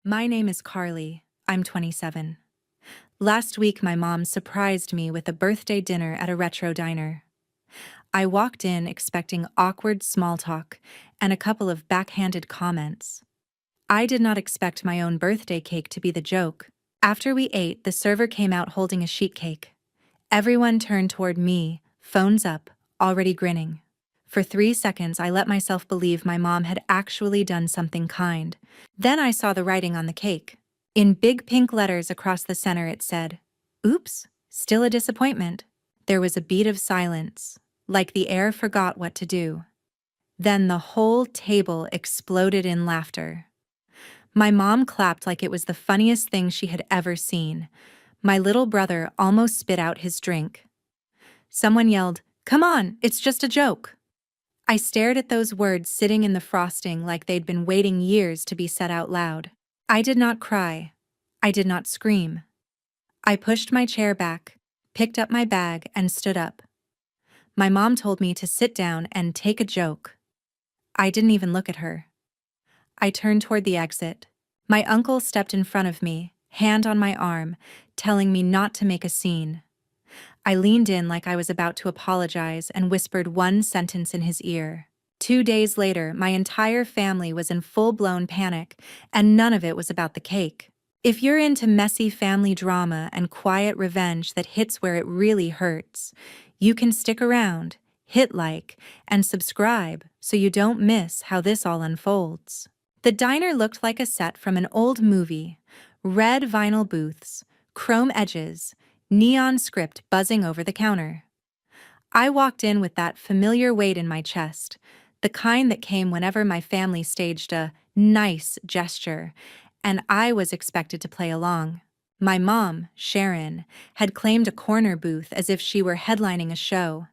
My name is Carly. I'm 27. Last week, my mom surprised me with a birthday dinner at a retro diner. I walked in expecting awkward small talk and a couple of backhanded comments. I did not expect my own birthday cake to be the joke. After we ate, the server came out holding a sheet cake. Everyone turned toward me, phones up, already grinning. For 3 seconds, I let myself believe my mom had actually done something kind. Then I saw the writing on the cake. In big pink letters across the center, it said, "Oops, still a disappointment." There was a beat of silence, like the air forgot what to do. Then the whole table exploded in laughter. My mom clapped like it was the funniest thing she had ever seen. My little brother almost spit out his drink. Someone yelled, "Come on, it's just a joke." I stared at those words sitting in the frosting like they'd been waiting years to be said out loud. I did not cry. I did not scream. I pushed my chair back, picked up my bag, and stood up. My mom told me to sit down and take a joke. I didn't even look at her. I turned toward the exit. My uncle stepped in front of me, hand on my arm, telling me not to make a scene. I leaned in like I was about to apologize and whispered one sentence in his ear. 2 days later, my entire family was in full-blown panic, and none of it was about the cake. If you're into messy family drama and quiet revenge that hits where it really hurts, you can stick around, hit like, and subscribe so you don't miss how this all unfolds. The diner looked like a set from an old movie. Red vinyl booths, chrome edges, neon script buzzing over the counter. I walked in with that familiar weight in my chest, the kind that came whenever my family staged a nice gesture, and I was expected to play along. My mom, Sharon, had claimed a corner booth as if she were headlining a show.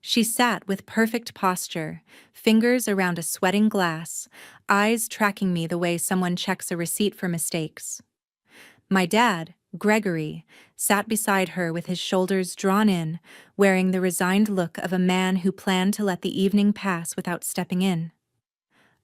She sat with perfect posture, fingers around a sweating glass, eyes tracking me the way someone checks a receipt for mistakes. My dad, Gregory, sat beside her with his shoulders drawn in, wearing the resigned look of a man who planned to let the evening pass without stepping in.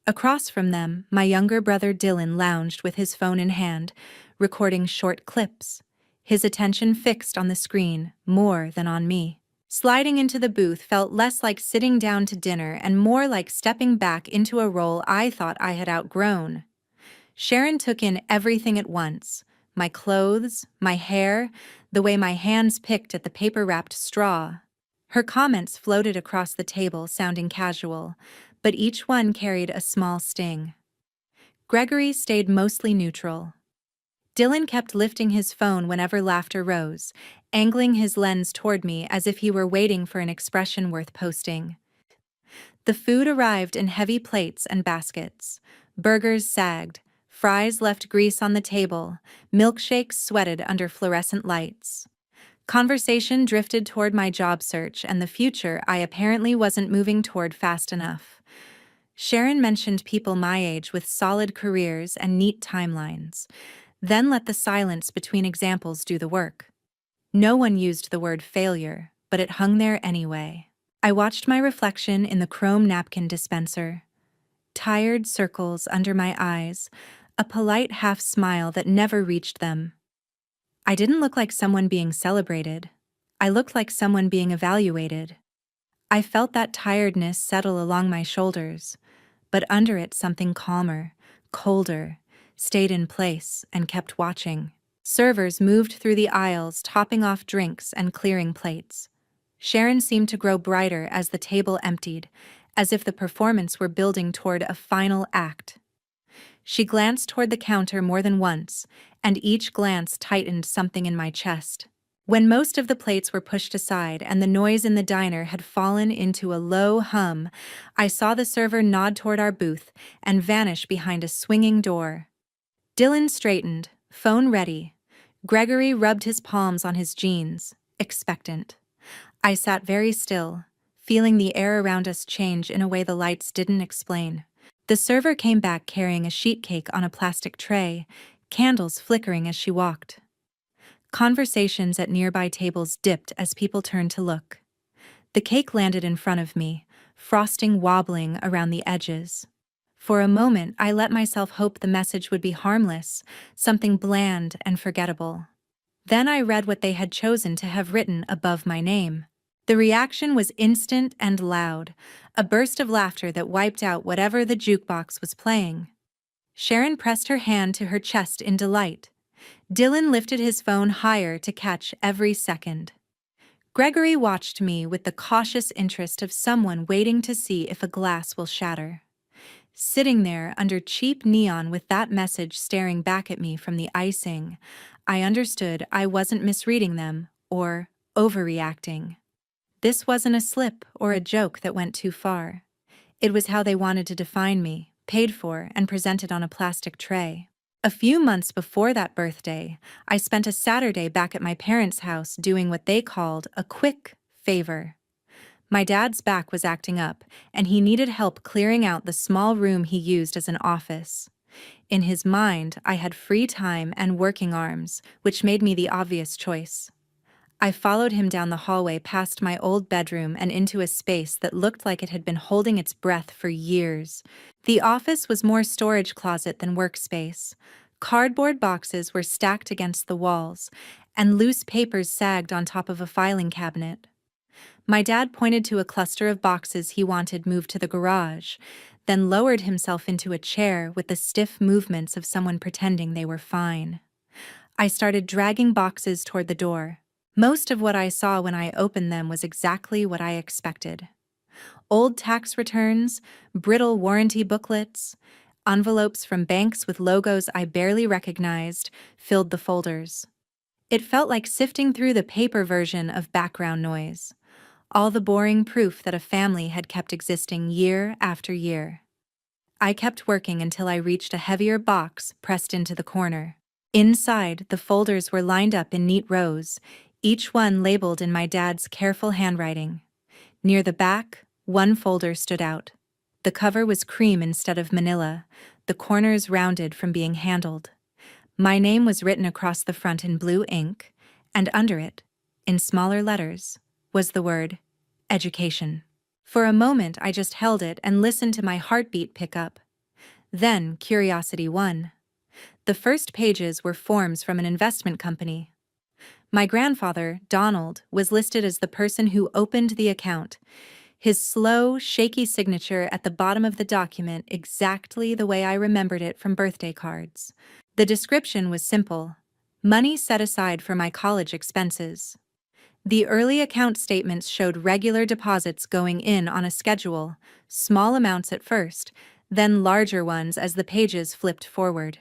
Across from them, my younger brother Dylan lounged with his phone in hand, recording short clips, his attention fixed on the screen more than on me. Sliding into the booth felt less like sitting down to dinner and more like stepping back into a role I thought I had outgrown. Sharon took in everything at once: my clothes, my hair, the way my hands picked at the paper-wrapped straw. Her comments floated across the table, sounding casual, but each one carried a small sting. Gregory stayed mostly neutral. Dylan kept lifting his phone whenever laughter rose, angling his lens toward me as if he were waiting for an expression worth posting. The food arrived in heavy plates and baskets. Burgers sagged, fries left grease on the table, milkshakes sweated under fluorescent lights. Conversation drifted toward my job search and the future I apparently wasn't moving toward fast enough. Sharon mentioned people my age with solid careers and neat timelines, then let the silence between examples do the work. No one used the word failure, but it hung there anyway. I watched my reflection in the chrome napkin dispenser. Tired circles under my eyes, a polite half-smile that never reached them. I didn't look like someone being celebrated. I looked like someone being evaluated. I felt that tiredness settle along my shoulders, but under it something calmer, colder, stayed in place and kept watching. Servers moved through the aisles, topping off drinks and clearing plates. Sharon seemed to grow brighter as the table emptied, as if the performance were building toward a final act. She glanced toward the counter more than once, and each glance tightened something in my chest. When most of the plates were pushed aside and the noise in the diner had fallen into a low hum, I saw the server nod toward our booth and vanish behind a swinging door. Dylan straightened, phone ready. Gregory rubbed his palms on his jeans, expectant. I sat very still, feeling the air around us change in a way the lights didn't explain. The server came back carrying a sheet cake on a plastic tray, candles flickering as she walked. Conversations at nearby tables dipped as people turned to look. The cake landed in front of me, frosting wobbling around the edges. For a moment, I let myself hope the message would be harmless, something bland and forgettable. Then I read what they had chosen to have written above my name. The reaction was instant and loud, a burst of laughter that wiped out whatever the jukebox was playing. Sharon pressed her hand to her chest in delight. Dylan lifted his phone higher to catch every second. Gregory watched me with the cautious interest of someone waiting to see if a glass will shatter. Sitting there under cheap neon with that message staring back at me from the icing, I understood I wasn't misreading them or overreacting. This wasn't a slip or a joke that went too far. It was how they wanted to define me, paid for and presented on a plastic tray. A few months before that birthday, I spent a Saturday back at my parents' house doing what they called a quick favor. My dad's back was acting up, and he needed help clearing out the small room he used as an office. In his mind, I had free time and working arms, which made me the obvious choice. I followed him down the hallway past my old bedroom and into a space that looked like it had been holding its breath for years. The office was more storage closet than workspace. Cardboard boxes were stacked against the walls, and loose papers sagged on top of a filing cabinet. My dad pointed to a cluster of boxes he wanted moved to the garage, then lowered himself into a chair with the stiff movements of someone pretending they were fine. I started dragging boxes toward the door. Most of what I saw when I opened them was exactly what I expected. Old tax returns, brittle warranty booklets, envelopes from banks with logos I barely recognized filled the folders. It felt like sifting through the paper version of background noise. All the boring proof that a family had kept existing year after year. I kept working until I reached a heavier box pressed into the corner. Inside, the folders were lined up in neat rows, each one labeled in my dad's careful handwriting. Near the back, one folder stood out. The cover was cream instead of manila, the corners rounded from being handled. My name was written across the front in blue ink, and under it, in smaller letters, was the word education. For a moment, I just held it and listened to my heartbeat pick up. Then curiosity won. The first pages were forms from an investment company. My grandfather, Donald, was listed as the person who opened the account, his slow, shaky signature at the bottom of the document exactly the way I remembered it from birthday cards. The description was simple: money set aside for my college expenses. The early account statements showed regular deposits going in on a schedule, small amounts at first, then larger ones as the pages flipped forward.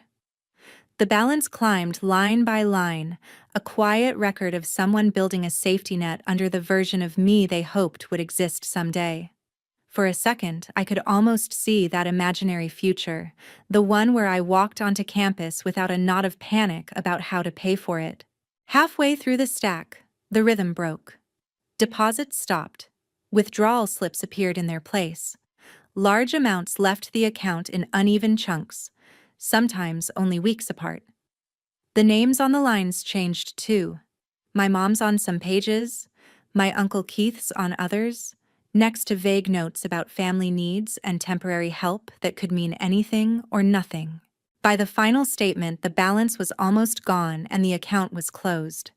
The balance climbed line by line, a quiet record of someone building a safety net under the version of me they hoped would exist someday. For a second, I could almost see that imaginary future, the one where I walked onto campus without a knot of panic about how to pay for it. Halfway through the stack, the rhythm broke. Deposits stopped. Withdrawal slips appeared in their place. Large amounts left the account in uneven chunks, sometimes only weeks apart. The names on the lines changed too. My mom's on some pages, my Uncle Keith's on others, next to vague notes about family needs and temporary help that could mean anything or nothing. By the final statement, the balance was almost gone and the account was closed.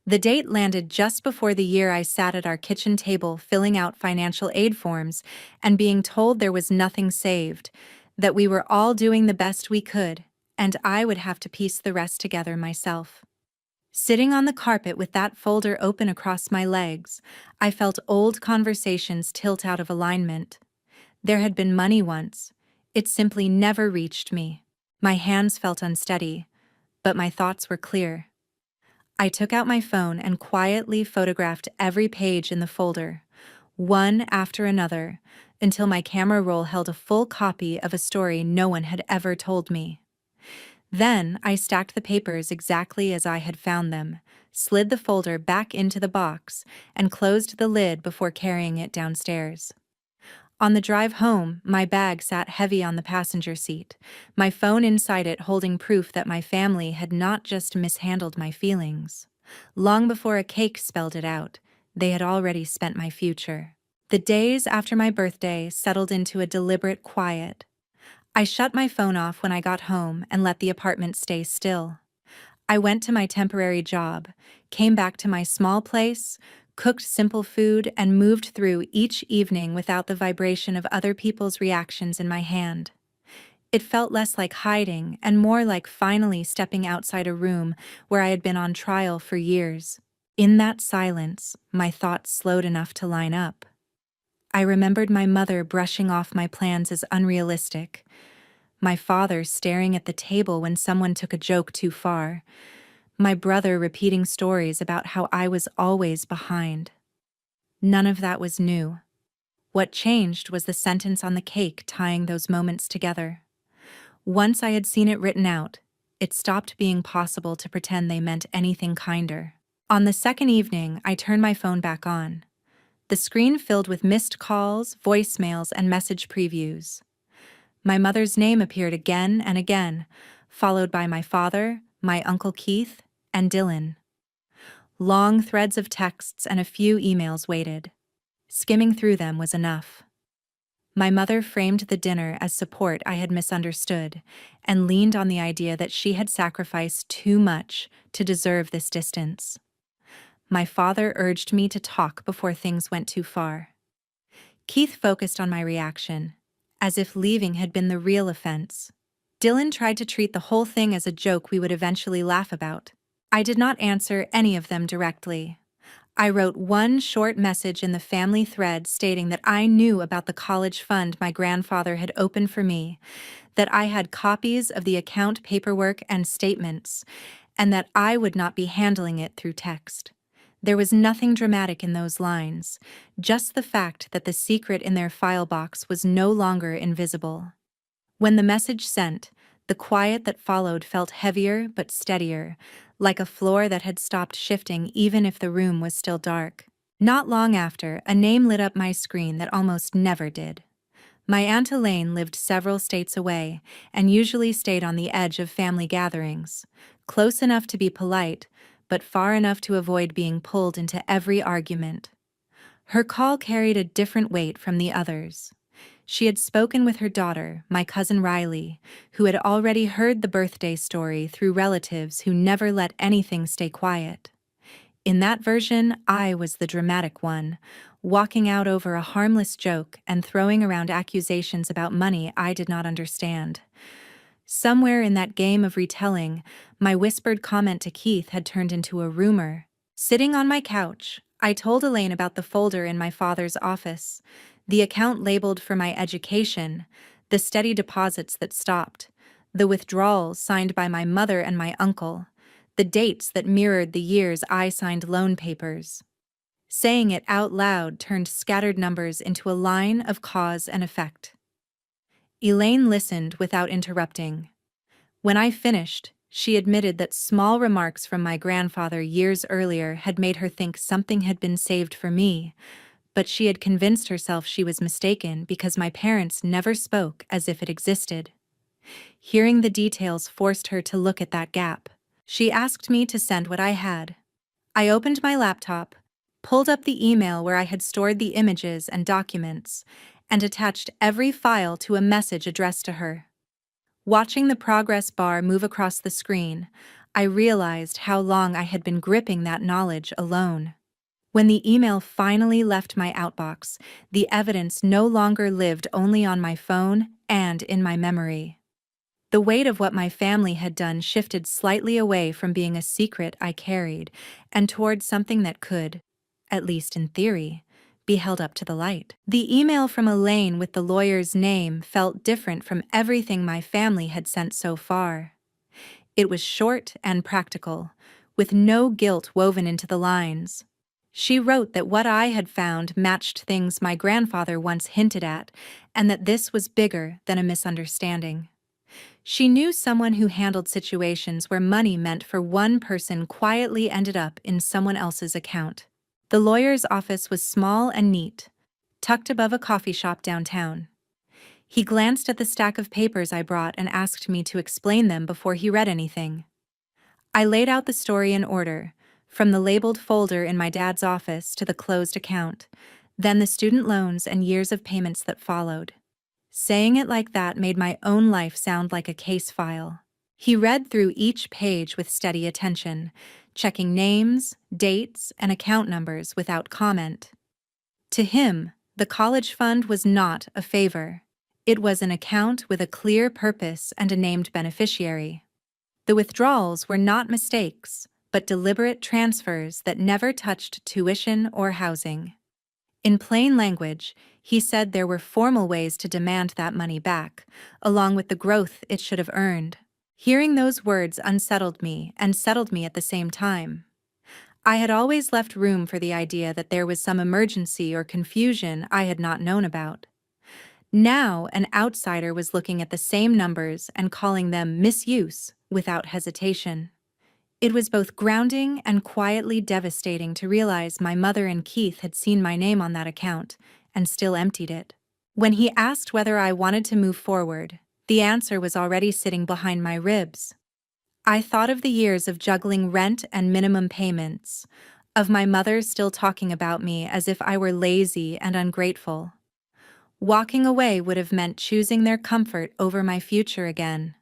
The date landed just before the year I sat at our kitchen table filling out financial aid forms and being told there was nothing saved, that we were all doing the best we could, and I would have to piece the rest together myself. Sitting on the carpet with that folder open across my legs, I felt old conversations tilt out of alignment. There had been money once. It simply never reached me. My hands felt unsteady, but my thoughts were clear. I took out my phone and quietly photographed every page in the folder, one after another, until my camera roll held a full copy of a story no one had ever told me. Then I stacked the papers exactly as I had found them, slid the folder back into the box, and closed the lid before carrying it downstairs. On the drive home, my bag sat heavy on the passenger seat, my phone inside it holding proof that my family had not just mishandled my feelings. Long before a cake spelled it out, they had already spent my future. The days after my birthday settled into a deliberate quiet. I shut my phone off when I got home and let the apartment stay still. I went to my temporary job, came back to my small place, cooked simple food, and moved through each evening without the vibration of other people's reactions in my hand. It felt less like hiding and more like finally stepping outside a room where I had been on trial for years. In that silence, my thoughts slowed enough to line up. I remembered my mother brushing off my plans as unrealistic, my father staring at the table when someone took a joke too far, my brother repeating stories about how I was always behind. None of that was new. What changed was the sentence on the cake tying those moments together. Once I had seen it written out, it stopped being possible to pretend they meant anything kinder. On the second evening, I turned my phone back on. The screen filled with missed calls, voicemails, and message previews. My mother's name appeared again and again, followed by my father, my Uncle Keith, and Dylan. Long threads of texts and a few emails waited. Skimming through them was enough. My mother framed the dinner as support I had misunderstood, and leaned on the idea that she had sacrificed too much to deserve this distance. My father urged me to talk before things went too far. Keith focused on my reaction, as if leaving had been the real offense. Dylan tried to treat the whole thing as a joke we would eventually laugh about. I did not answer any of them directly. I wrote one short message in the family thread stating that I knew about the college fund my grandfather had opened for me, that I had copies of the account paperwork and statements, and that I would not be handling it through text. There was nothing dramatic in those lines, just the fact that the secret in their file box was no longer invisible. When the message sent, the quiet that followed felt heavier but steadier, like a floor that had stopped shifting even if the room was still dark. Not long after, a name lit up my screen that almost never did. My Aunt Elaine lived several states away and usually stayed on the edge of family gatherings, close enough to be polite, but far enough to avoid being pulled into every argument. Her call carried a different weight from the others. She had spoken with her daughter, my cousin Riley, who had already heard the birthday story through relatives who never let anything stay quiet. In that version, I was the dramatic one, walking out over a harmless joke and throwing around accusations about money I did not understand. Somewhere in that game of retelling, my whispered comment to Keith had turned into a rumor. Sitting on my couch, I told Elaine about the folder in my father's office, the account labeled for my education, the steady deposits that stopped, the withdrawals signed by my mother and my uncle, the dates that mirrored the years I signed loan papers. Saying it out loud turned scattered numbers into a line of cause and effect. Elaine listened without interrupting. When I finished, she admitted that small remarks from my grandfather years earlier had made her think something had been saved for me, but she had convinced herself she was mistaken because my parents never spoke as if it existed. Hearing the details forced her to look at that gap. She asked me to send what I had. I opened my laptop, pulled up the email where I had stored the images and documents, and attached every file to a message addressed to her. Watching the progress bar move across the screen, I realized how long I had been gripping that knowledge alone. When the email finally left my outbox, the evidence no longer lived only on my phone and in my memory. The weight of what my family had done shifted slightly away from being a secret I carried and toward something that could, at least in theory, be held up to the light. The email from Elaine with the lawyer's name felt different from everything my family had sent so far. It was short and practical, with no guilt woven into the lines. She wrote that what I had found matched things my grandfather once hinted at, and that this was bigger than a misunderstanding. She knew someone who handled situations where money meant for one person quietly ended up in someone else's account. The lawyer's office was small and neat, tucked above a coffee shop downtown. He glanced at the stack of papers I brought and asked me to explain them before he read anything. I laid out the story in order, from the labeled folder in my dad's office to the closed account, then the student loans and years of payments that followed. Saying it like that made my own life sound like a case file. He read through each page with steady attention, checking names, dates, and account numbers without comment. To him, the college fund was not a favor. It was an account with a clear purpose and a named beneficiary. The withdrawals were not mistakes, but deliberate transfers that never touched tuition or housing. In plain language, he said there were formal ways to demand that money back, along with the growth it should have earned. Hearing those words unsettled me and settled me at the same time. I had always left room for the idea that there was some emergency or confusion I had not known about. Now, an outsider was looking at the same numbers and calling them misuse without hesitation. It was both grounding and quietly devastating to realize my mother and Keith had seen my name on that account and still emptied it. When he asked whether I wanted to move forward, the answer was already sitting behind my ribs. I thought of the years of juggling rent and minimum payments, of my mother still talking about me as if I were lazy and ungrateful. Walking away would have meant choosing their comfort over my future again.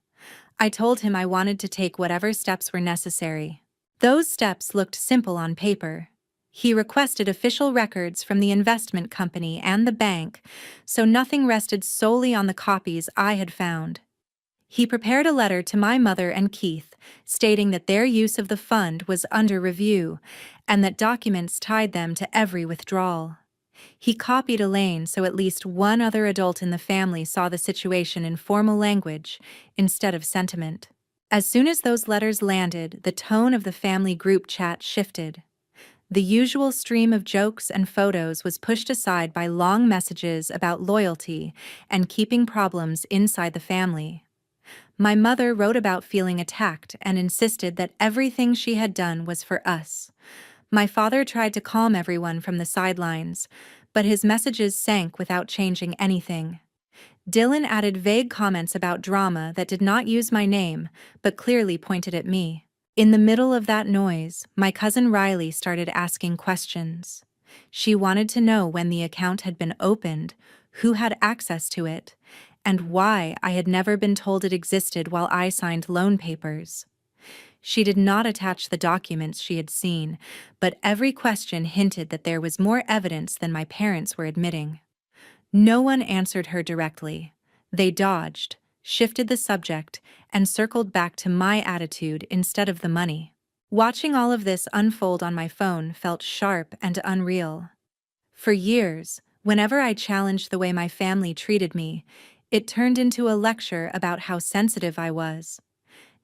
I told him I wanted to take whatever steps were necessary. Those steps looked simple on paper. He requested official records from the investment company and the bank, so nothing rested solely on the copies I had found. He prepared a letter to my mother and Keith, stating that their use of the fund was under review, and that documents tied them to every withdrawal. He copied Elaine so at least one other adult in the family saw the situation in formal language instead of sentiment. As soon as those letters landed, the tone of the family group chat shifted. The usual stream of jokes and photos was pushed aside by long messages about loyalty and keeping problems inside the family. My mother wrote about feeling attacked and insisted that everything she had done was for us. My father tried to calm everyone from the sidelines, but his messages sank without changing anything. Dylan added vague comments about drama that did not use my name, but clearly pointed at me. In the middle of that noise, my cousin Riley started asking questions. She wanted to know when the account had been opened, who had access to it, and why I had never been told it existed while I signed loan papers. She did not attach the documents she had seen, but every question hinted that there was more evidence than my parents were admitting. No one answered her directly. They dodged, shifted the subject, and circled back to my attitude instead of the money. Watching all of this unfold on my phone felt sharp and unreal. For years, whenever I challenged the way my family treated me, it turned into a lecture about how sensitive I was.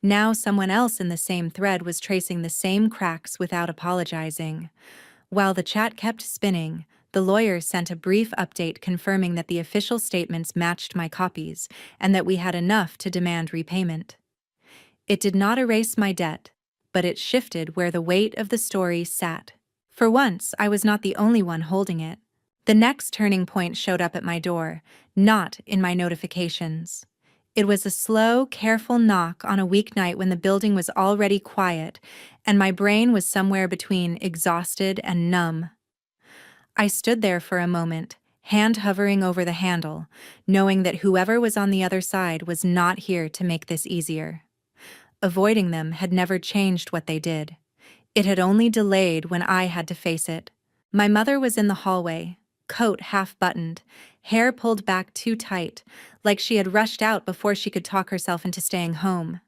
Now someone else in the same thread was tracing the same cracks without apologizing. While the chat kept spinning, the lawyer sent a brief update confirming that the official statements matched my copies and that we had enough to demand repayment. It did not erase my debt, but it shifted where the weight of the story sat. For once, I was not the only one holding it. The next turning point showed up at my door, not in my notifications. It was a slow, careful knock on a weeknight when the building was already quiet, and my brain was somewhere between exhausted and numb. I stood there for a moment, hand hovering over the handle, knowing that whoever was on the other side was not here to make this easier. Avoiding them had never changed what they did. It had only delayed when I had to face it. My mother was in the hallway, coat half-buttoned, hair pulled back too tight, like she had rushed out before she could talk herself into staying home.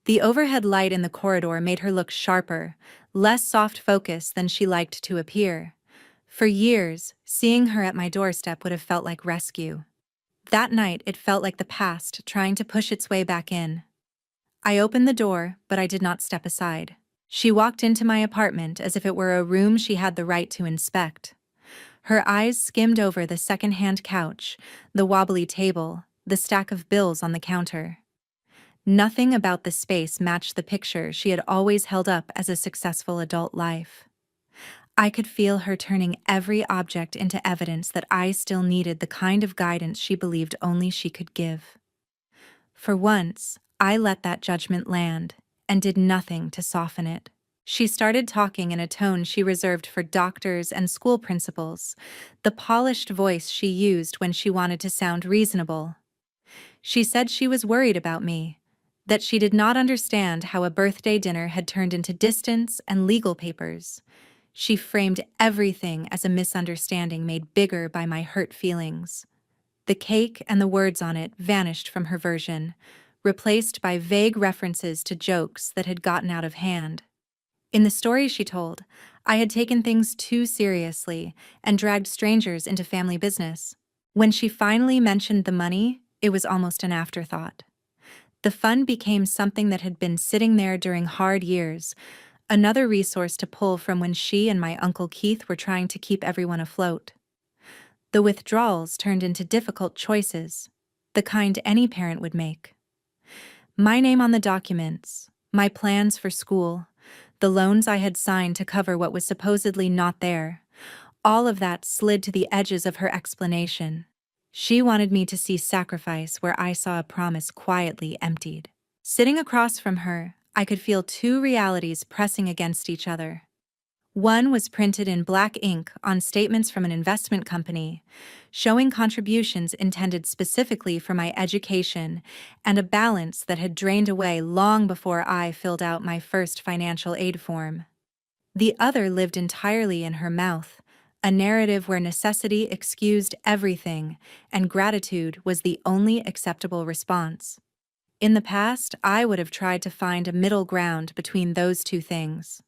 The overhead light in the corridor made her look sharper, less soft-focused than she liked to appear. For years, seeing her at my doorstep would have felt like rescue. That night, it felt like the past trying to push its way back in. I opened the door, but I did not step aside. She walked into my apartment as if it were a room she had the right to inspect. Her eyes skimmed over the second-hand couch, the wobbly table, the stack of bills on the counter. Nothing about the space matched the picture she had always held up as a successful adult life. I could feel her turning every object into evidence that I still needed the kind of guidance she believed only she could give. For once, I let that judgment land and did nothing to soften it. She started talking in a tone she reserved for doctors and school principals, the polished voice she used when she wanted to sound reasonable. She said she was worried about me, that she did not understand how a birthday dinner had turned into distance and legal papers. She framed everything as a misunderstanding made bigger by my hurt feelings. The cake and the words on it vanished from her version, replaced by vague references to jokes that had gotten out of hand. In the story she told, I had taken things too seriously and dragged strangers into family business. When she finally mentioned the money, it was almost an afterthought. The fund became something that had been sitting there during hard years, another resource to pull from when she and my Uncle Keith were trying to keep everyone afloat. The withdrawals turned into difficult choices, the kind any parent would make. My name on the documents, my plans for school, the loans I had signed to cover what was supposedly not there, all of that slid to the edges of her explanation. She wanted me to see sacrifice where I saw a promise quietly emptied. Sitting across from her, I could feel two realities pressing against each other. One was printed in black ink on statements from an investment company, showing contributions intended specifically for my education and a balance that had drained away long before I filled out my first financial aid form. The other lived entirely in her mouth, a narrative where necessity excused everything and gratitude was the only acceptable response. In the past, I would have tried to find a middle ground between those two things.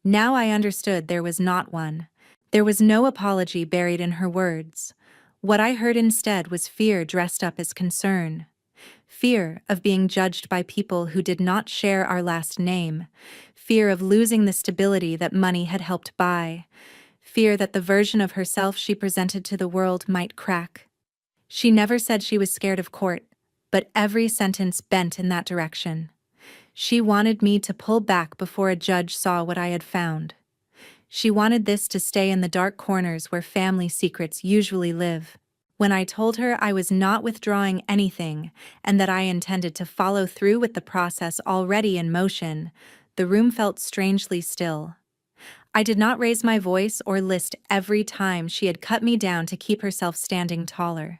Now I understood there was not one. There was no apology buried in her words. What I heard instead was fear dressed up as concern. Fear of being judged by people who did not share our last name. Fear of losing the stability that money had helped buy. Fear that the version of herself she presented to the world might crack. She never said she was scared of court, but every sentence bent in that direction. She wanted me to pull back before a judge saw what I had found. She wanted this to stay in the dark corners where family secrets usually live. When I told her I was not withdrawing anything and that I intended to follow through with the process already in motion, the room felt strangely still. I did not raise my voice or list every time she had cut me down to keep herself standing taller.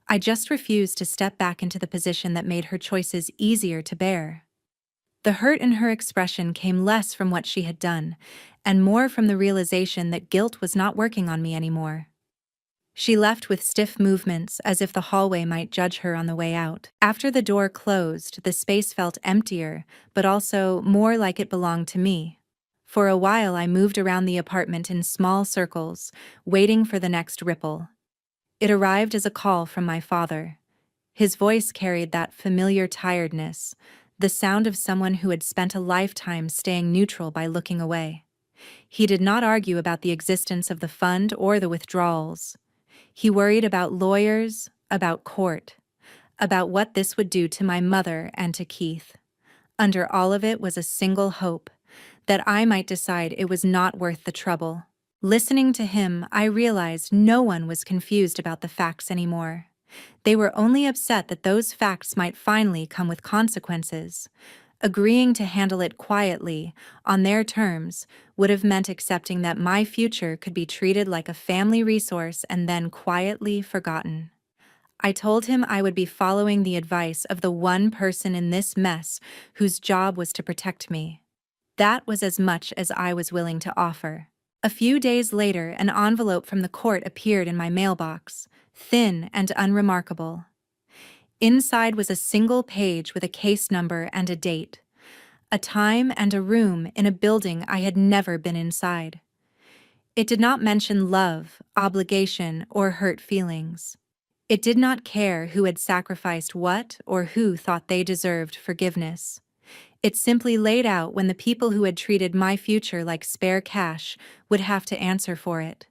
I just refused to step back into the position that made her choices easier to bear. The hurt in her expression came less from what she had done, and more from the realization that guilt was not working on me anymore. She left with stiff movements as if the hallway might judge her on the way out. After the door closed, the space felt emptier, but also more like it belonged to me. For a while I moved around the apartment in small circles, waiting for the next ripple. It arrived as a call from my father. His voice carried that familiar tiredness, the sound of someone who had spent a lifetime staying neutral by looking away. He did not argue about the existence of the fund or the withdrawals. He worried about lawyers, about court, about what this would do to my mother and to Keith. Under all of it was a single hope, that I might decide it was not worth the trouble. Listening to him, I realized no one was confused about the facts anymore. They were only upset that those facts might finally come with consequences. Agreeing to handle it quietly, on their terms, would have meant accepting that my future could be treated like a family resource and then quietly forgotten. I told him I would be following the advice of the one person in this mess whose job was to protect me. That was as much as I was willing to offer. A few days later, an envelope from the court appeared in my mailbox, thin and unremarkable. Inside was a single page with a case number and a date, a time and a room in a building I had never been inside. It did not mention love, obligation, or hurt feelings. It did not care who had sacrificed what or who thought they deserved forgiveness. It simply laid out when the people who had treated my future like spare cash would have to answer for it.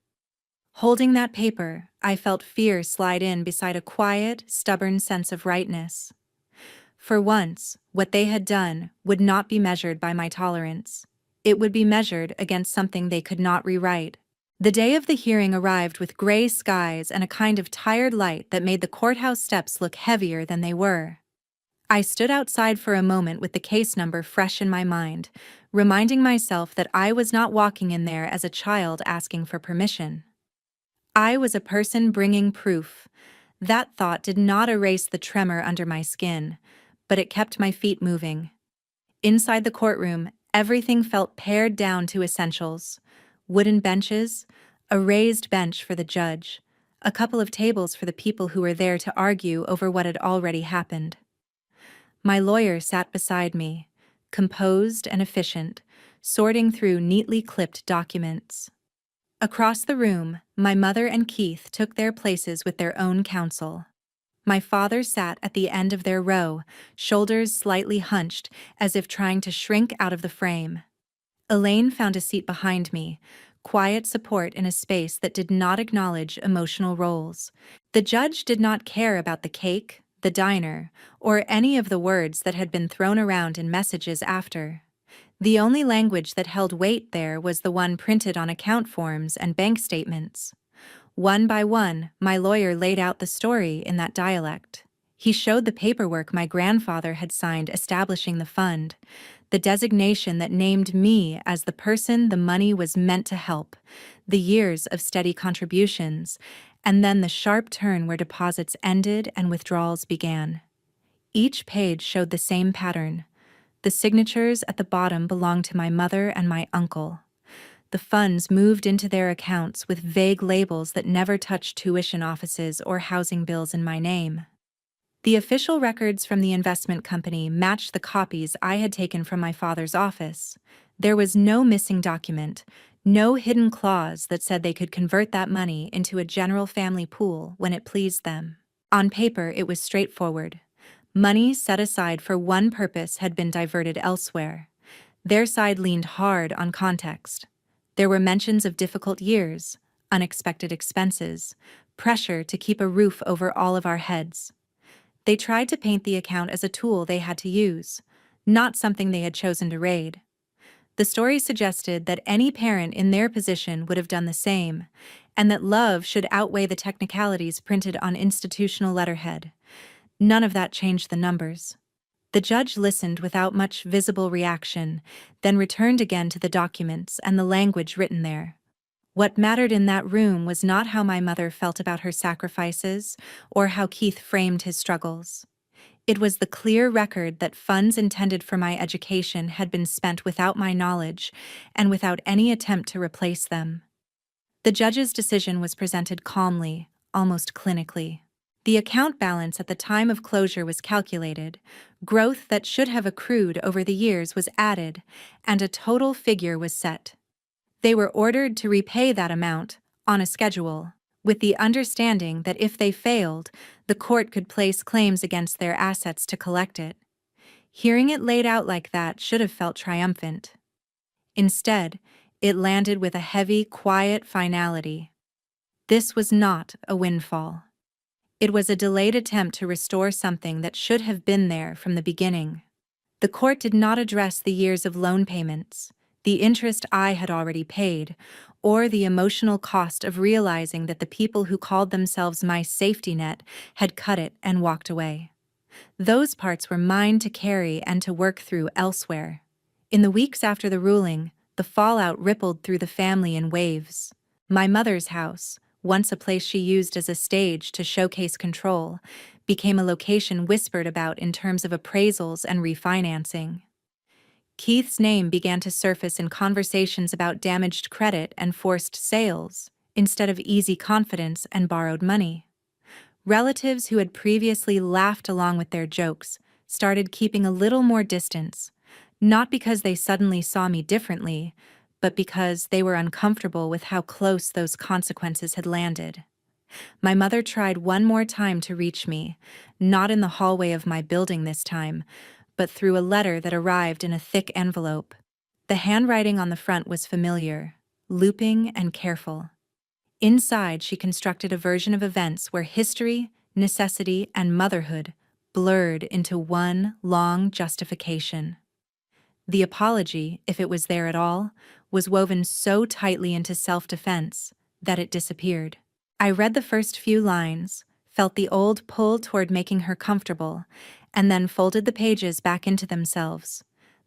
Holding that paper, I felt fear slide in beside a quiet, stubborn sense of rightness. For once, what they had done would not be measured by my tolerance. It would be measured against something they could not rewrite. The day of the hearing arrived with gray skies and a kind of tired light that made the courthouse steps look heavier than they were. I stood outside for a moment with the case number fresh in my mind, reminding myself that I was not walking in there as a child asking for permission. I was a person bringing proof, That thought did not erase the tremor under my skin, but it kept my feet moving. Inside the courtroom, everything felt pared down to essentials: wooden benches, a raised bench for the judge, a couple of tables for the people who were there to argue over what had already happened. My lawyer sat beside me, composed and efficient, sorting through neatly clipped documents. Across the room, my mother and Keith took their places with their own counsel. My father sat at the end of their row, shoulders slightly hunched, as if trying to shrink out of the frame. Elaine found a seat behind me, quiet support in a space that did not acknowledge emotional roles. The judge did not care about the cake, the diner, or any of the words that had been thrown around in messages after. The only language that held weight there was the one printed on account forms and bank statements. One by one, my lawyer laid out the story in that dialect. He showed the paperwork my grandfather had signed establishing the fund, the designation that named me as the person the money was meant to help, the years of steady contributions, and then the sharp turn where deposits ended and withdrawals began. Each page showed the same pattern. The signatures at the bottom belonged to my mother and my uncle. The funds moved into their accounts with vague labels that never touched tuition offices or housing bills in my name. The official records from the investment company matched the copies I had taken from my father's office. There was no missing document, no hidden clause that said they could convert that money into a general family pool when it pleased them. On paper, it was straightforward. Money set aside for one purpose had been diverted elsewhere. Their side leaned hard on context. There were mentions of difficult years, unexpected expenses, pressure to keep a roof over all of our heads. They tried to paint the account as a tool they had to use, not something they had chosen to raid. The story suggested that any parent in their position would have done the same, and that love should outweigh the technicalities printed on institutional letterhead. None of that changed the numbers. The judge listened without much visible reaction, then returned again to the documents and the language written there. What mattered in that room was not how my mother felt about her sacrifices or how Keith framed his struggles. It was the clear record that funds intended for my education had been spent without my knowledge and without any attempt to replace them. The judge's decision was presented calmly, almost clinically. The account balance at the time of closure was calculated, growth that should have accrued over the years was added, and a total figure was set. They were ordered to repay that amount, on a schedule, with the understanding that if they failed, the court could place claims against their assets to collect it. Hearing it laid out like that should have felt triumphant. Instead, it landed with a heavy, quiet finality. This was not a windfall. It was a delayed attempt to restore something that should have been there from the beginning. The court did not address the years of loan payments, the interest I had already paid, or the emotional cost of realizing that the people who called themselves my safety net had cut it and walked away. Those parts were mine to carry and to work through elsewhere. In the weeks after the ruling, the fallout rippled through the family in waves. My mother's house, once a place she used as a stage to showcase control, became a location whispered about in terms of appraisals and refinancing. Keith's name began to surface in conversations about damaged credit and forced sales, instead of easy confidence and borrowed money. Relatives who had previously laughed along with their jokes started keeping a little more distance, not because they suddenly saw me differently, but because they were uncomfortable with how close those consequences had landed. My mother tried one more time to reach me, not in the hallway of my building this time, but through a letter that arrived in a thick envelope. The handwriting on the front was familiar, looping and careful. Inside, she constructed a version of events where history, necessity, and motherhood blurred into one long justification. The apology, if it was there at all, was woven so tightly into self-defense that it disappeared. I read the first few lines, felt the old pull toward making her comfortable, and then folded the pages back into themselves.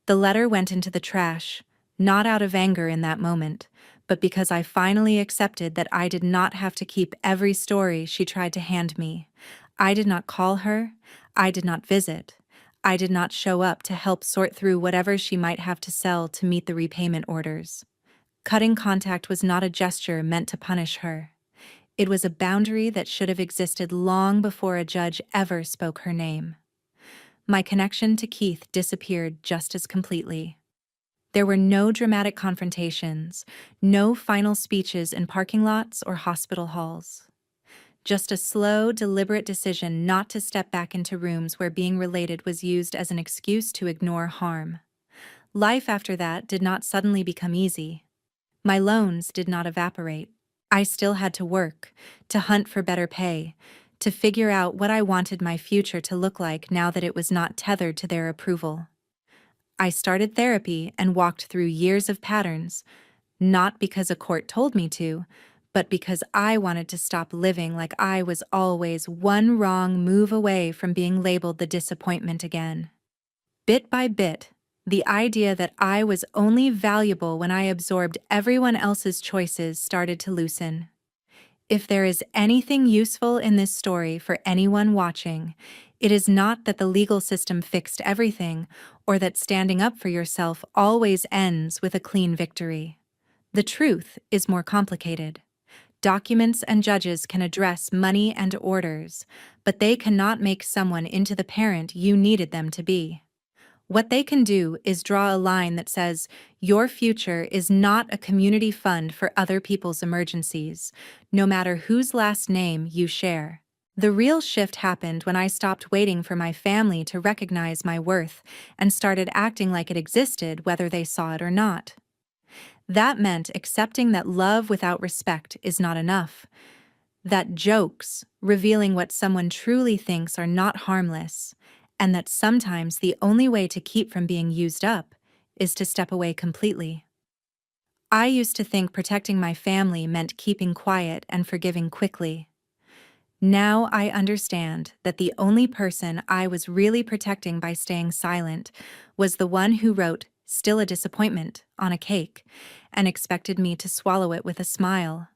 The letter went into the trash, not out of anger in that moment, but because I finally accepted that I did not have to keep every story she tried to hand me. I did not call her. I did not visit. I did not show up to help sort through whatever she might have to sell to meet the repayment orders. Cutting contact was not a gesture meant to punish her. It was a boundary that should have existed long before a judge ever spoke her name. My connection to Keith disappeared just as completely. There were no dramatic confrontations, no final speeches in parking lots or hospital halls. Just a slow, deliberate decision not to step back into rooms where being related was used as an excuse to ignore harm. Life after that did not suddenly become easy. My loans did not evaporate. I still had to work, to hunt for better pay, to figure out what I wanted my future to look like now that it was not tethered to their approval. I started therapy and walked through years of patterns, not because a court told me to, but because I wanted to stop living like I was always one wrong move away from being labeled the disappointment again. Bit by bit, the idea that I was only valuable when I absorbed everyone else's choices started to loosen. If there is anything useful in this story for anyone watching, it is not that the legal system fixed everything or that standing up for yourself always ends with a clean victory. The truth is more complicated. Documents and judges can address money and orders, but they cannot make someone into the parent you needed them to be. What they can do is draw a line that says, your future is not a community fund for other people's emergencies, no matter whose last name you share. The real shift happened when I stopped waiting for my family to recognize my worth and started acting like it existed whether they saw it or not. That meant accepting that love without respect is not enough, that jokes, revealing what someone truly thinks, are not harmless, and that sometimes the only way to keep from being used up is to step away completely. I used to think protecting my family meant keeping quiet and forgiving quickly. Now I understand that the only person I was really protecting by staying silent was the one who wrote "still a disappointment" on a cake and expected me to swallow it with a smile.